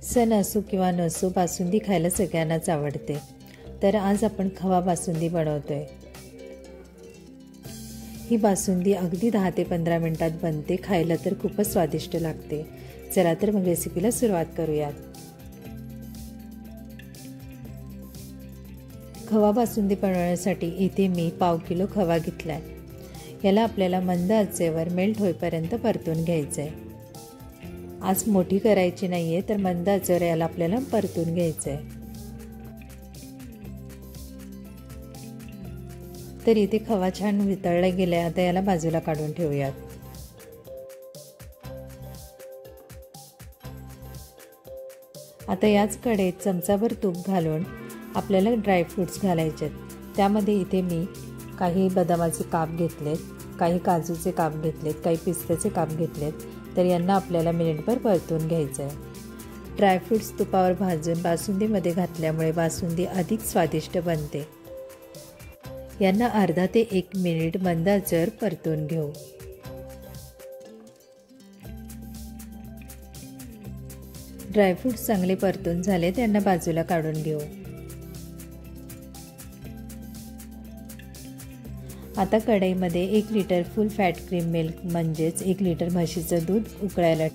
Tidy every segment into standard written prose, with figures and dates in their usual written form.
सण असो किंवा नसो, बासुंदी खायला सगळ्यांनाच आवडते. तर आज आपण खवा बासुंदी बनवतोय. ही बासुंदी अगदी 10 ते 15 मिनिटात बनते. खायला तर खूपच स्वादिष्ट लागते. चला तर मग रेसिपीला सुरुवात करूयात. खवा बासुंदी बनवण्यासाठी इथे मी 1/2 किलो खवा घेतलाय. याला आपल्याला मंद आचेवर मेल्ट होईपर्यंत परतून घ्यायचं आहे. आज मोठी करायची नाहीये, तर मंद आचेवर याला आपल्याला परतून घ्यायचं आहे. तर इथे खवा छान वितळला गेलाय. आता याला बाजूला काढून ठेवूयात. आता याच कढईत चमचाभर तूप घालून आपल्याला ड्रायफ्रूट्स घालायचे. त्यामध्ये इथे मी काही बदामाचे काप घेतलेत, काही काजूचे काप घेतलेत, काही पिस्त्याचे काप घेतलेत. तर यांना आपल्याला मिनिटभर परतून घ्यायचं आहे. ड्रायफ्रूट्स तुपावर भाजून बासुंदीमध्ये घातल्यामुळे बासुंदी अधिक स्वादिष्ट बनते. यांना अर्धा ते 1 मिनिट मंद आचेवर परतून घेऊ. ड्रायफ्रूट्स चांगले परतून झाले, त्यांना बाजूला काढून घेऊ. आता कढईमध्ये 1 लिटर फुल फॅट क्रीम मिल्क म्हणजेच 1 लिटर म्हशीचं दूध उकळायला.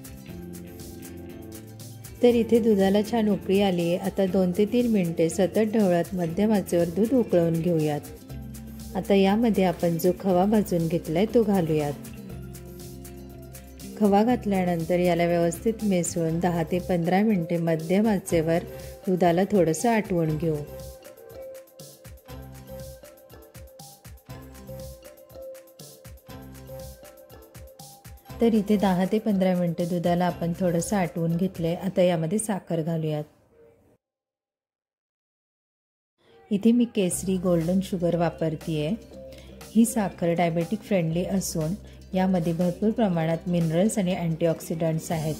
तर इथे दुधाला छान उकळी आली आहे. आता 2 ते 3 मिनिटे सतत ढवळत मध्यम आचेवर दूध उकळून घेऊयात. आता यामध्ये आपण जो खवा भाजून घेतलाय तो घालूयात. खवा घातल्यानंतर याला व्यवस्थित मिसळून 10 ते 15 मिनिटे मध्यम आचेवर दुधाला थोडंसं आटवून घेऊ. तर इथे 10 ते 15 मिनिटे दुधाला आपण थोडंसं आटवून घेतलंय. आता यामध्ये साखर घालूयात. इथे मी केसरी गोल्डन शुगर वापरतीये. ही साखर डायबेटिक फ्रेंडली असून यामध्ये भरपूर प्रमाणात मिनरल्स आणि अँटीऑक्सिडंट्स आहेत.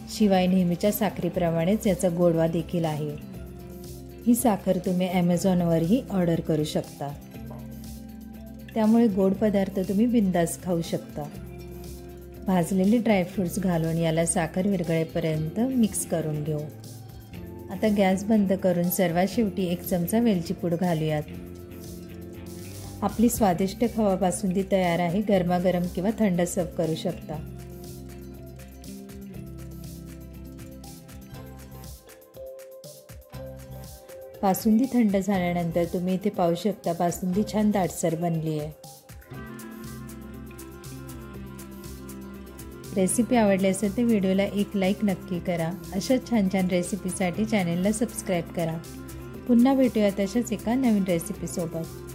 शिवाय नेहमीच्या साखरेप्रमाणेच याचा गोडवा देखील आहे. ही साखर तुम्ही ॲमेझॉनवरही ऑर्डर करू शकता. त्यामुळे गोड पदार्थ तुम्ही बिंदास खाऊ शकता. भाजलेले ड्रायफ्रूट्स घालून याला साखर विरघळेपर्यंत मिक्स करून घेऊ. आता गॅस बंद करून सर्वात शेवटी 1 चमचा वेलची पूड घालूयात. आपली स्वादिष्ट खवा बासुंदी तयार आहे. गरमागरम किंवा थंड सर्व करू शकता. बासुंदी थंड झाल्यानंतर तुम्ही इथे पाहू शकता बासुंदी छान दाटसर बनली आहे. रेसिपी आवडली असेल तर व्हिडिओला 1 लाईक नक्की करा. अशाच छान छान रेसिपीसाठी चॅनेलला सबस्क्राईब करा. पुन्हा भेटूया तशाच एका नवीन रेसिपीसोबत.